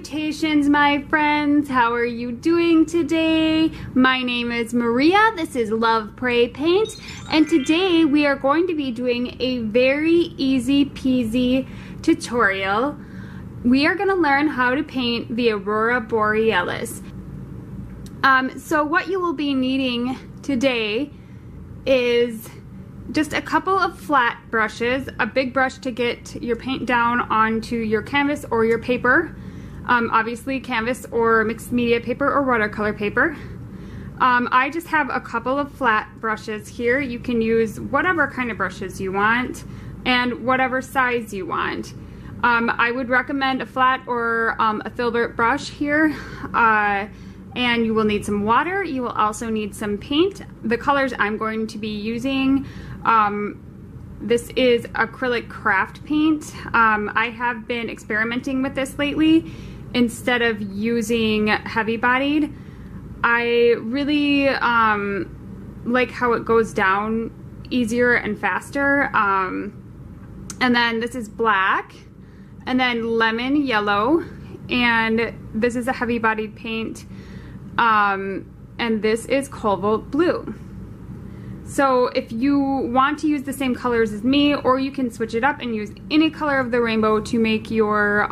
Salutations, my friends. How are you doing today? My name is Maria. This is Love Pray Paint, and today we are going to be doing a very easy peasy tutorial. We are going to learn how to paint the Aurora Borealis. So what you will be needing today is just a couple of flat brushes, a big brush to get your paint down onto your canvas or your paper. Obviously canvas or mixed media paper or watercolor paper. I just have a couple of flat brushes here. You can use whatever kind of brushes you want and whatever size you want. I would recommend a flat or a filbert brush here. And you will need some water. You will also need some paint. The colors I'm going to be using, this is acrylic craft paint. I have been experimenting with this lately instead of using heavy bodied. I really like how it goes down easier and faster. And then this is black, and then lemon yellow, and this is a heavy bodied paint. And this is cobalt blue. So if you want to use the same colors as me, or you can switch it up and use any color of the rainbow to make your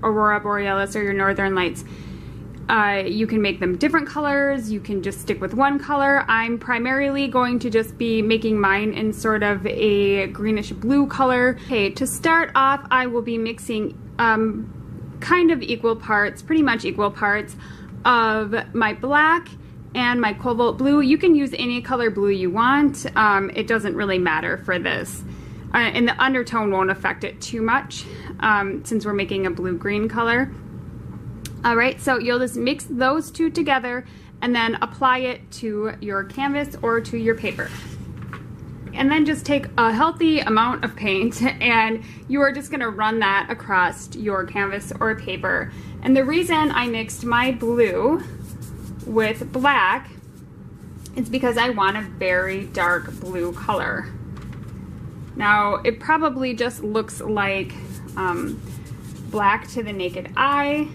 Aurora Borealis or your Northern Lights. You can make them different colors, you can just stick with one color. I'm primarily going to just be making mine in sort of a greenish blue color. Okay, to start off, I will be mixing kind of equal parts, pretty much equal parts, of my black and my cobalt blue. You can use any color blue you want. It doesn't really matter for this. And the undertone won't affect it too much since we're making a blue-green color. All right, so you'll just mix those two together and then apply it to your canvas or to your paper. And then just take a healthy amount of paint and you are just gonna run that across your canvas or paper. And the reason I mixed my blue with black is because I want a very dark blue color. Now, it probably just looks like black to the naked eye.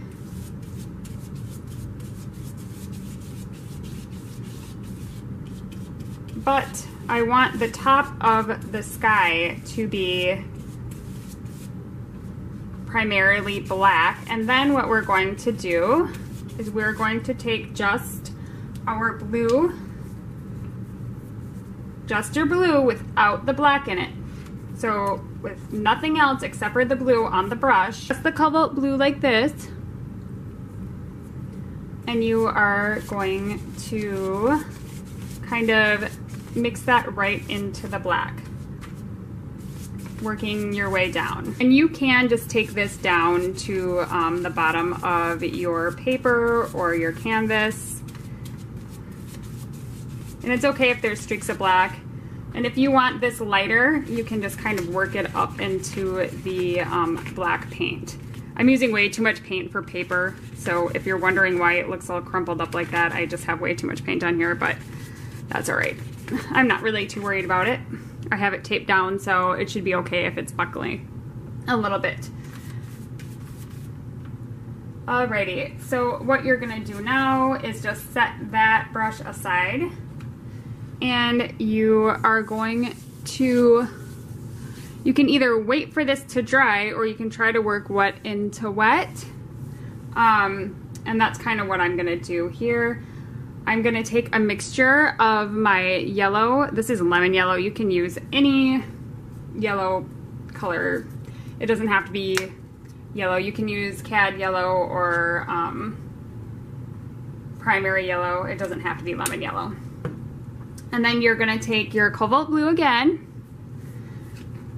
But I want the top of the sky to be primarily black, and then what we're going to do is we're going to take just our blue, just your blue without the black in it. So with nothing else except for the blue on the brush, just the cobalt blue like this, and you are going to kind of mix that right into the black, working your way down. And you can just take this down to the bottom of your paper or your canvas. And it's okay if there's streaks of black. And if you want this lighter, you can just kind of work it up into the black paint. I'm using way too much paint for paper, so if you're wondering why it looks all crumpled up like that, I just have way too much paint on here, but that's all right. I'm not really too worried about it. I have it taped down, so it should be okay if it's buckling a little bit. Alrighty, so what you're gonna do now is just set that brush aside, and you are going to, you can either wait for this to dry or you can try to work wet into wet. And that's kind of what I'm gonna do here. I'm gonna take a mixture of my yellow. This is lemon yellow. You can use any yellow color. It doesn't have to be yellow. You can use cad yellow or primary yellow. It doesn't have to be lemon yellow. And then you're gonna take your cobalt blue again,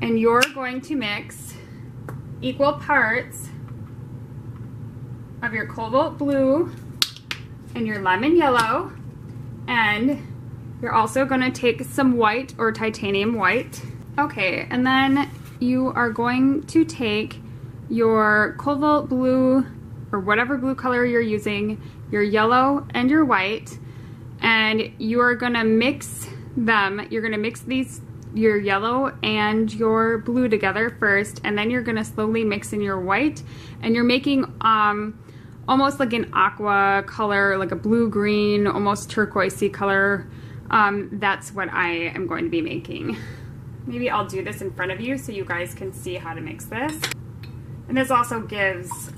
and you're going to mix equal parts of your cobalt blue and your lemon yellow, and you're also going to take some white or titanium white. Okay, and then you are going to take your cobalt blue or whatever blue color you're using, your yellow and your white, and you are going to mix them. You're going to mix these your yellow and your blue together first, and then you're gonna slowly mix in your white, and you're making almost like an aqua color, like a blue-green, almost turquoisey color. That's what I am going to be making. Maybe I'll do this in front of you so you guys can see how to mix this. And this also gives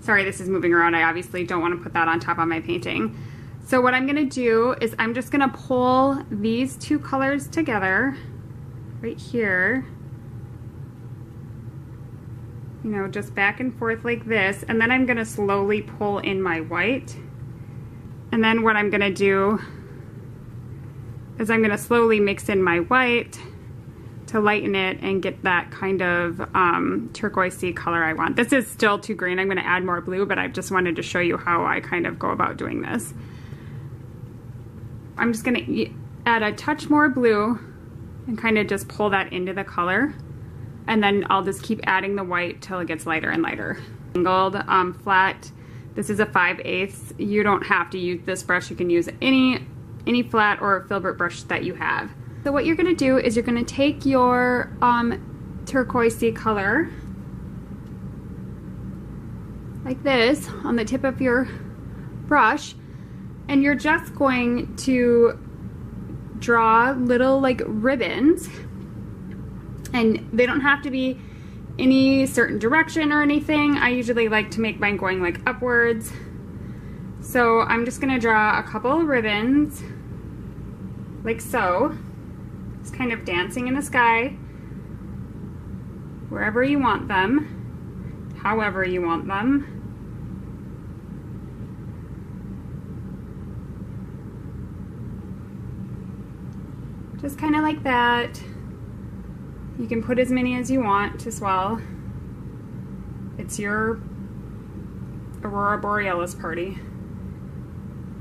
sorry, this is moving around. I obviously don't want to put that on top of my painting. So what I'm gonna do is I'm just gonna pull these two colors together right here. You know, just back and forth like this, and then I'm gonna slowly pull in my white. And then what I'm gonna do is I'm gonna slowly mix in my white to lighten it and get that kind of turquoisey color I want. This is still too green. I'm gonna add more blue, but I just wanted to show you how I kind of go about doing this. I'm just gonna add a touch more blue and kind of just pull that into the color. And then I'll just keep adding the white till it gets lighter and lighter. Angled, flat, this is a 5/8. You don't have to use this brush. You can use any flat or filbert brush that you have. So what you're gonna do is you're gonna take your turquoisey color like this on the tip of your brush, and you're just going to draw little like ribbons, and they don't have to be any certain direction or anything. I usually like to make mine going like upwards. So I'm just gonna draw a couple of ribbons like so. It's kind of dancing in the sky, wherever you want them, however you want them. Just kind of like that. You can put as many as you want as well. It's your Aurora Borealis party.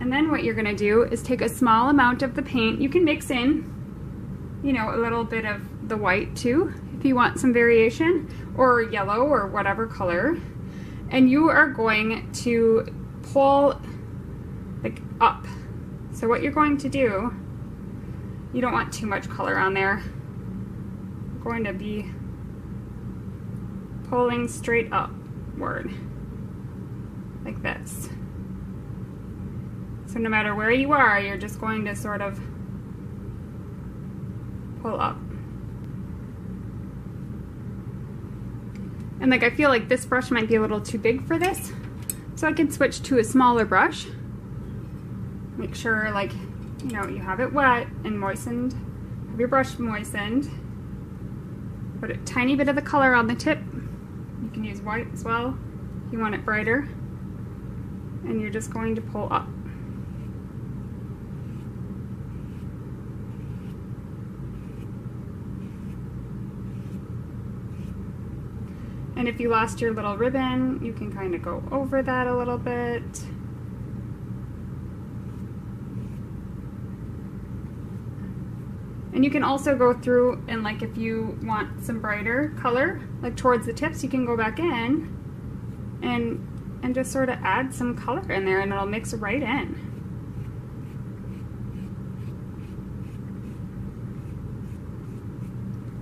And then what you're gonna do is take a small amount of the paint. You can mix in, you know, a little bit of the white too, if you want some variation, or yellow or whatever color. And you are going to pull like up. So what you're going to do, you don't want too much color on there. You're going to be pulling straight upward like this. So no matter where you are, you're just going to sort of pull up. And like I feel like this brush might be a little too big for this, so I can switch to a smaller brush. Make sure, like, you know, you have it wet and moistened, have your brush moistened. Put a tiny bit of the color on the tip. You can use white as well if you want it brighter. And you're just going to pull up. And if you lost your little ribbon, you can kind of go over that a little bit. And you can also go through and, like, if you want some brighter color, like towards the tips, you can go back in and just sort of add some color in there, and it'll mix right in.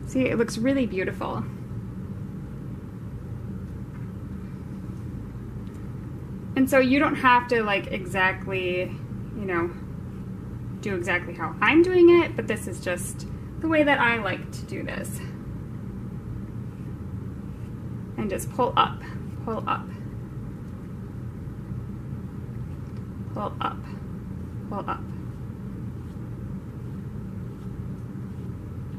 See, it looks really beautiful. And so you don't have to, like, exactly, you know, do exactly how I'm doing it, but this is just the way that I like to do this. And just pull up, pull up, pull up, pull up.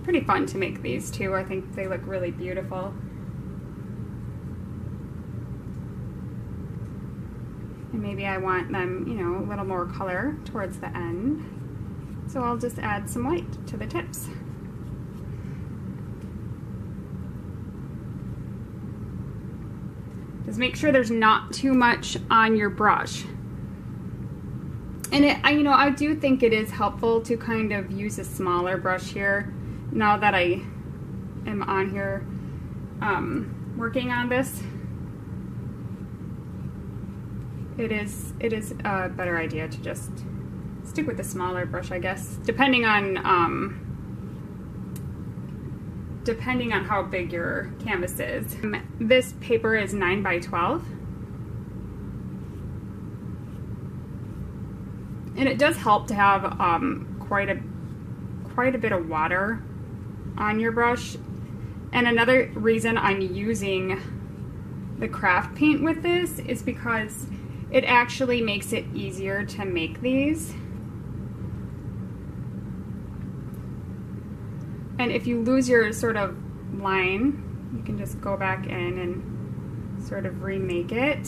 Pretty fun to make these too. I think they look really beautiful. And maybe I want them, you know, a little more color towards the end. So I'll just add some white to the tips. Just make sure there's not too much on your brush. And you know, I do think it is helpful to kind of use a smaller brush here. Now that I am on here working on this, it is a better idea to just stick with the smaller brush, I guess, depending on how big your canvas is. This paper is 9 by 12. And it does help to have quite a bit of water on your brush. And another reason I'm using the craft paint with this is because it actually makes it easier to make these. And if you lose your sort of line, you can just go back in and sort of remake it.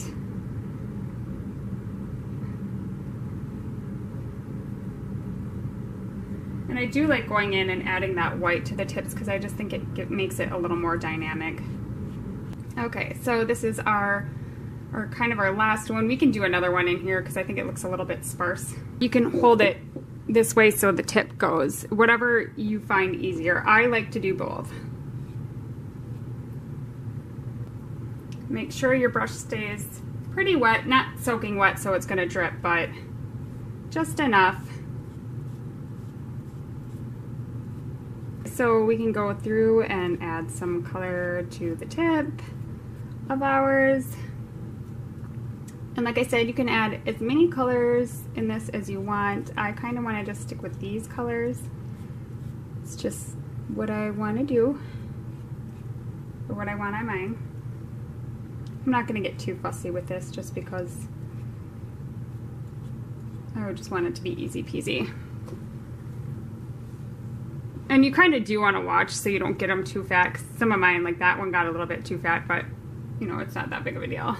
And I do like going in and adding that white to the tips because I just think it makes it a little more dynamic. Okay, so this is our kind of our last one. We can do another one in here because I think it looks a little bit sparse. You can hold it this way so the tip goes, whatever you find easier. I like to do both. Make sure your brush stays pretty wet, not soaking wet so it's gonna drip, but just enough. So we can go through and add some color to the tip of ours. And like I said, you can add as many colors in this as you want. I kind of want to just stick with these colors. It's just what I want to do, or what I want on mine. I'm not going to get too fussy with this just because I just want it to be easy peasy. And you kind of do want to watch so you don't get them too fat. 'Cause some of mine, like that one, got a little bit too fat, but you know, it's not that big of a deal.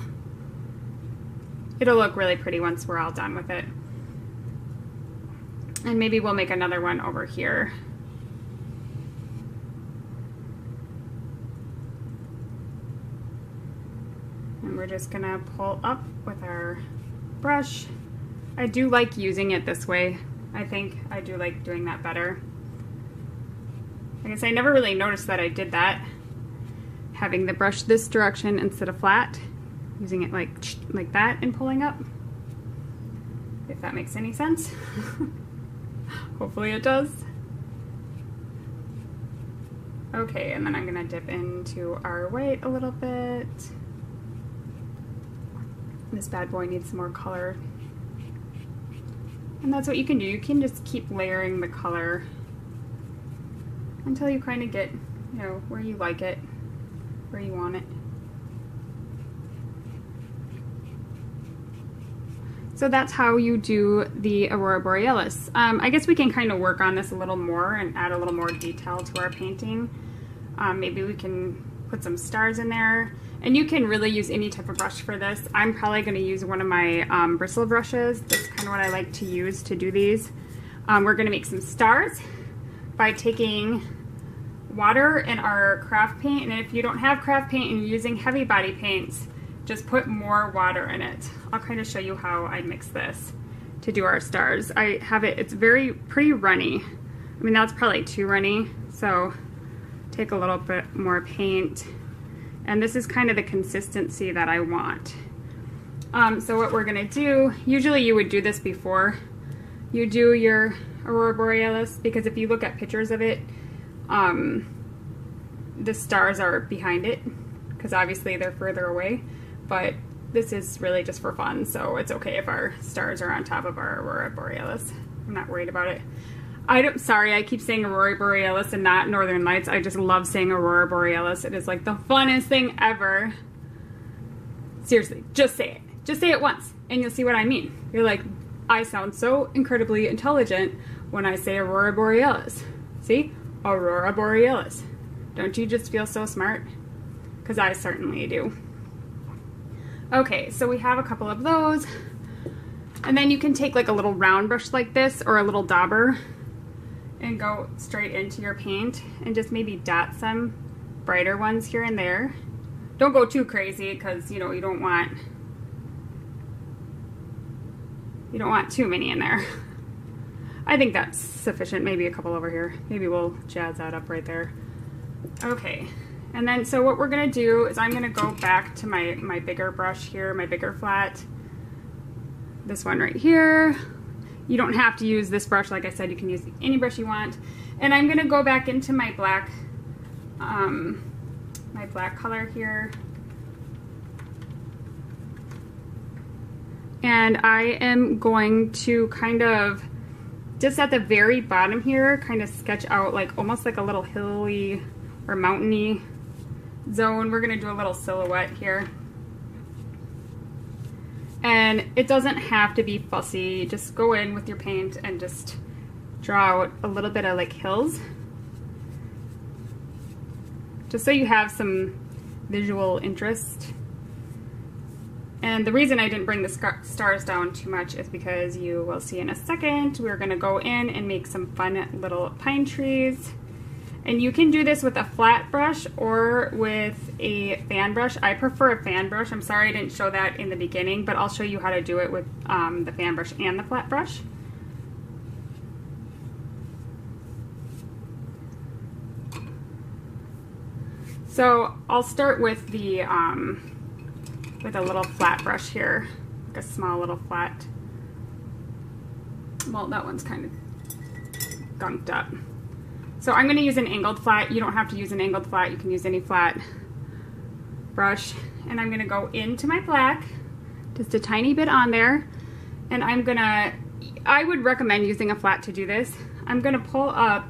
It'll look really pretty once we're all done with it. And maybe we'll make another one over here. And we're just gonna pull up with our brush. I do like using it this way. I think I do like doing that better. I guess I never really noticed that I did that. Having the brush this direction instead of flat. Using it like that and pulling up. If that makes any sense. Hopefully it does. Okay, and then I'm gonna dip into our white a little bit. This bad boy needs some more color. And that's what you can do. You can just keep layering the color until you kind of get, you know, where you like it, where you want it. So that's how you do the Aurora Borealis. I guess we can kind of work on this a little more and add a little more detail to our painting. Maybe we can put some stars in there. And you can really use any type of brush for this. I'm probably going to use one of my bristle brushes. That's kind of what I like to use to do these. We're going to make some stars by taking water and our craft paint. And if you don't have craft paint and you're using heavy body paints, just put more water in it. I'll kind of show you how I mix this to do our stars. I have it, it's pretty runny. I mean, that's probably too runny. So take a little bit more paint. And this is kind of the consistency that I want. So what we're gonna do, usually you would do this before you do your Aurora Borealis, because if you look at pictures of it, the stars are behind it, because obviously they're further away, but this is really just for fun, so it's okay if our stars are on top of our Aurora Borealis. I'm not worried about it. Sorry, I keep saying Aurora Borealis and not Northern Lights. I just love saying Aurora Borealis. It is like the funnest thing ever. Seriously, just say it. Just say it once, and you'll see what I mean. You're like, I sound so incredibly intelligent when I say Aurora Borealis. See? Aurora Borealis. Don't you just feel so smart? Because I certainly do. Okay, so we have a couple of those. And then you can take like a little round brush like this, or a little dauber, and go straight into your paint and just maybe dot some brighter ones here and there. Don't go too crazy, because you know, you don't want too many in there. I think that's sufficient. Maybe a couple over here. Maybe we'll jazz that up right there. Okay, and then so what we're gonna do is I'm gonna go back to my bigger brush here, my bigger flat. This one right here. You don't have to use this brush. Like I said, you can use any brush you want. And I'm gonna go back into my black color here. And I am going to kind of, just at the very bottom here, kind of sketch out like almost like a little hilly or mountainy zone. We're gonna do a little silhouette here. And it doesn't have to be fussy. Just go in with your paint and just draw out a little bit of like hills. Just so you have some visual interest. And the reason I didn't bring the stars down too much is because you will see in a second, we're gonna go in and make some fun little pine trees. And you can do this with a flat brush or with a fan brush. I prefer a fan brush. I'm sorry I didn't show that in the beginning, but I'll show you how to do it with the fan brush and the flat brush. So I'll start with the with a little flat brush here, like a small little flat. Well, that one's kind of gunked up. So I'm going to use an angled flat. You don't have to use an angled flat. You can use any flat brush. And I'm going to go into my black, just a tiny bit on there. And I'm going to, I would recommend using a flat to do this. I'm going to pull up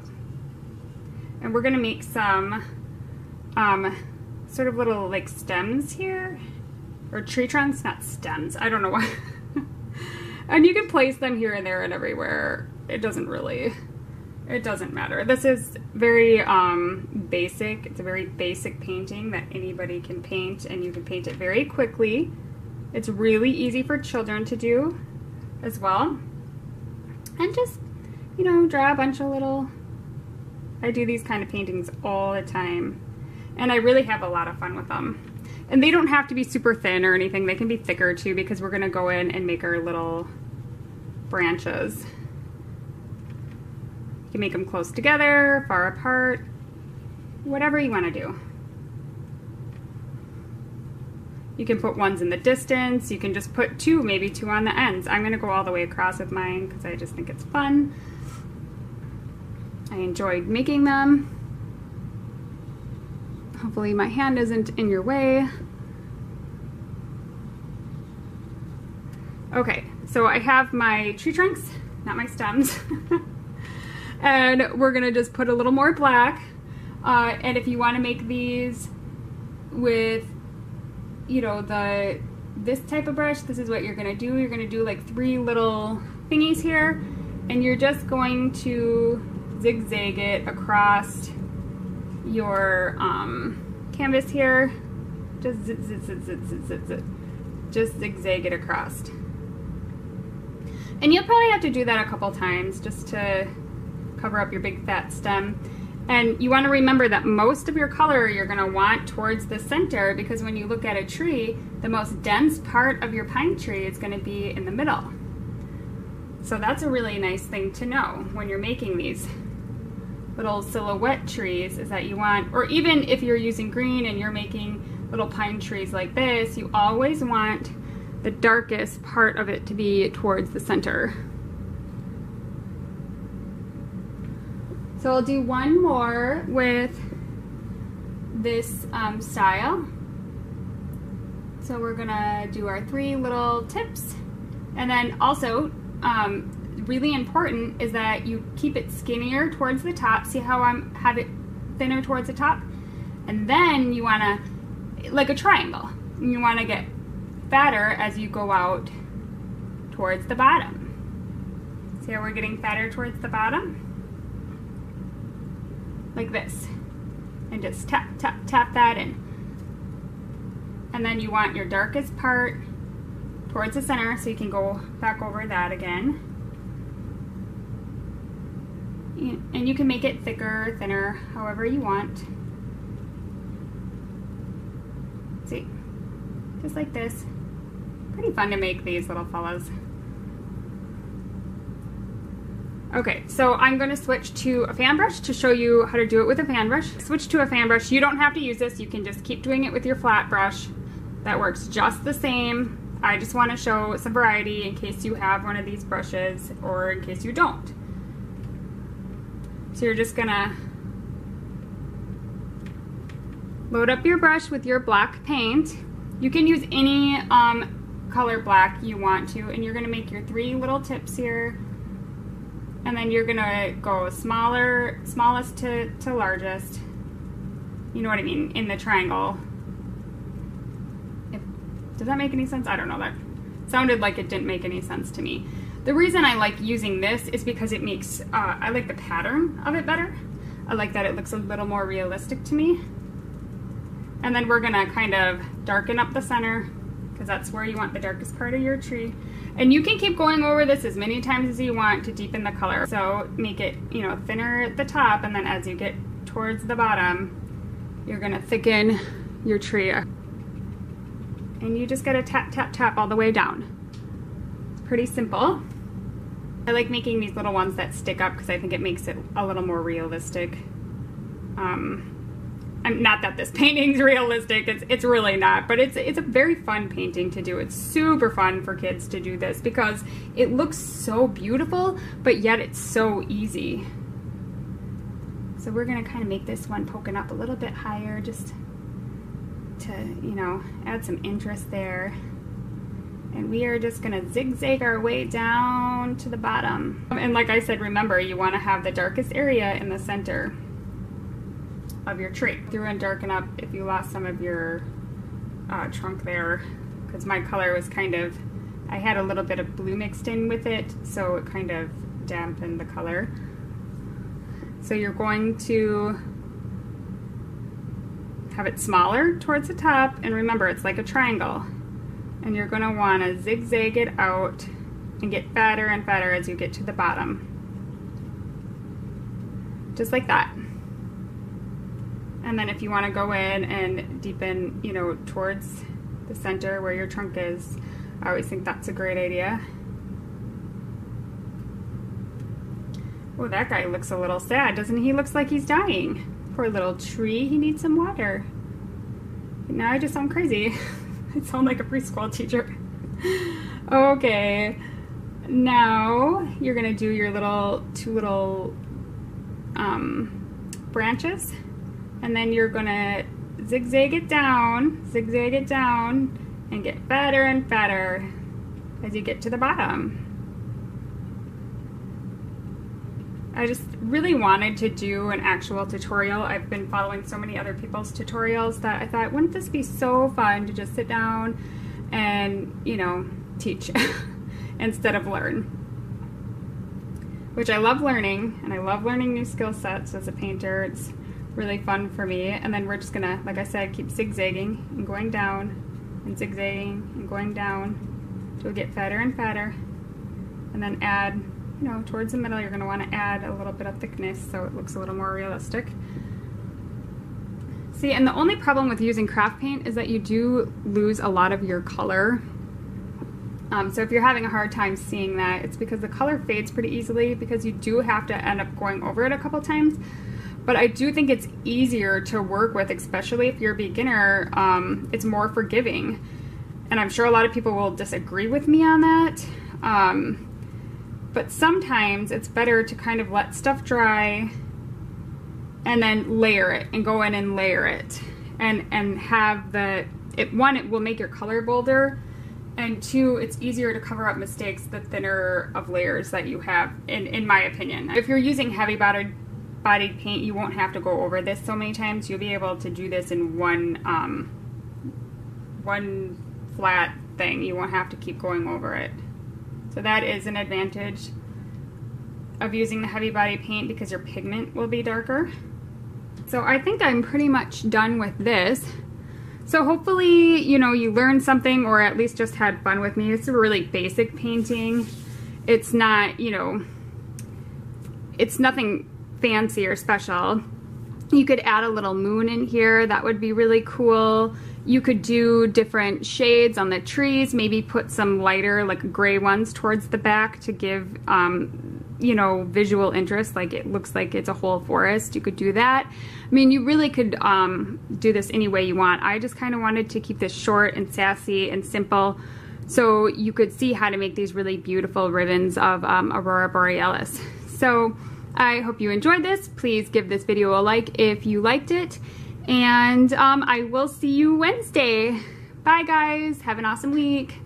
and we're going to make some sort of little like stems here. Or tree trunks, not stems. I don't know why. And you can place them here and there and everywhere. It doesn't matter. This is very basic. It's a very basic painting that anybody can paint, and you can paint it very quickly. It's really easy for children to do as well. And just, you know, draw a bunch of little, I do these kind of paintings all the time. And I really have a lot of fun with them. And they don't have to be super thin or anything. They can be thicker too, because we're gonna go in and make our little branches. You can make them close together, far apart, whatever you wanna do. You can put ones in the distance. You can just put two, maybe two on the ends. I'm gonna go all the way across with mine because I just think it's fun. I enjoyed making them. Hopefully my hand isn't in your way. Okay, so I have my tree trunks, not my stems. And we're gonna just put a little more black. And if you wanna make these with, you know, this type of brush, this is what you're gonna do. You're gonna do like 3 little thingies here, and you're just going to zigzag it across your canvas here. Just just zigzag it across. And you'll probably have to do that a couple times just to cover up your big fat stem. And you want to remember that most of your color you're going to want towards the center, because when you look at a tree, the most dense part of your pine tree is going to be in the middle. So that's a really nice thing to know when you're making these little silhouette trees, is that you want, or even if you're using green and you're making little pine trees like this, you always want the darkest part of it to be towards the center. So I'll do one more with this style. So we're gonna do our 3 little tips, and then also really important is that you keep it skinnier towards the top. See how I have it thinner towards the top? And then you wanna, like a triangle, you wanna get fatter as you go out towards the bottom. See how we're getting fatter towards the bottom? Like this. And just tap, tap, tap that in. And then you want your darkest part towards the center, so you can go back over that again. And you can make it thicker, thinner, however you want. See, just like this. Pretty fun to make these little fellows. Okay, so I'm going to switch to a fan brush to show you how to do it with a fan brush. Switch to a fan brush. You don't have to use this. You can just keep doing it with your flat brush. That works just the same. I just want to show some variety in case you have one of these brushes or in case you don't. So you're just gonna load up your brush with your black paint. You can use any color black you want to, and you're gonna make your 3 little tips here, and then you're gonna go smallest to largest. You know what I mean, in the triangle. Does that make any sense? I don't know, that sounded like it didn't make any sense to me. The reason I like using this is because it makes, I like the pattern of it better. I like that it looks a little more realistic to me. And then we're gonna kind of darken up the center, because that's where you want the darkest part of your tree. And you can keep going over this as many times as you want to deepen the color. So make it, you know, thinner at the top, and then as you get towards the bottom, you're gonna thicken your tree. And you just gotta tap, tap, tap all the way down. It's pretty simple. I like making these little ones that stick up because I think it makes it a little more realistic. Not that this painting's realistic, it's really not, but it's a very fun painting to do. It's super fun for kids to do this because it looks so beautiful, but yet it's so easy. So we're gonna kind of make this one poking up a little bit higher just to, you know, add some interest there. And we are just gonna zigzag our way down to the bottom. And like I said, remember, you wanna have the darkest area in the center of your tree. Through and darken up if you lost some of your trunk there, because my color was kind of, I had a little bit of blue mixed in with it, so it kind of dampened the color. So you're going to have it smaller towards the top, and remember, it's like a triangle. And you're gonna wanna zigzag it out and get fatter and fatter as you get to the bottom. Just like that. And then if you want to go in and deepen, you know, towards the center where your trunk is, I always think that's a great idea. Oh, that guy looks a little sad, doesn't he? He looks like he's dying. Poor little tree, he needs some water. Now I just sound crazy. I sound like a preschool teacher. Okay, now you're gonna do your two little branches. And then you're gonna zigzag it down, and get fatter and fatter as you get to the bottom. I just really wanted to do an actual tutorial. I've been following so many other people's tutorials that I thought, wouldn't this be so fun to just sit down and, you know, teach instead of learn. Which I love learning, and I love learning new skill sets as a painter. It's really fun for me. And then we're just gonna, like I said, keep zigzagging and going down and zigzagging and going down till we get fatter and fatter. And then add, you know, towards the middle, you're gonna wanna add a little bit of thickness so it looks a little more realistic. See, and the only problem with using craft paint is that you do lose a lot of your color. So if you're having a hard time seeing that, it's because the color fades pretty easily, because you do have to end up going over it a couple times. But I do think it's easier to work with, especially if you're a beginner. It's more forgiving. And I'm sure a lot of people will disagree with me on that. But sometimes it's better to kind of let stuff dry and then layer it and go in and layer it. And have one, it will make your color bolder. And two, it's easier to cover up mistakes the thinner of layers that you have, in my opinion. If you're using heavy bodied paint, you won't have to go over this so many times. You'll be able to do this in one flat thing. You won't have to keep going over it. So that is an advantage of using the heavy body paint, because your pigment will be darker. So I think I'm pretty much done with this. So hopefully, you know, you learned something, or at least just had fun with me. It's a really basic painting. It's not, you know, it's nothing fancy or special. You could add a little moon in here. That would be really cool. You could do different shades on the trees, maybe put some lighter, like gray ones towards the back to give, you know, visual interest, like it looks like it's a whole forest. You could do that. I mean, you really could do this any way you want. I just kind of wanted to keep this short and sassy and simple, so you could see how to make these really beautiful ribbons of Aurora Borealis. So I hope you enjoyed this. Please give this video a like if you liked it, and I will see you Wednesday. Bye guys, have an awesome week.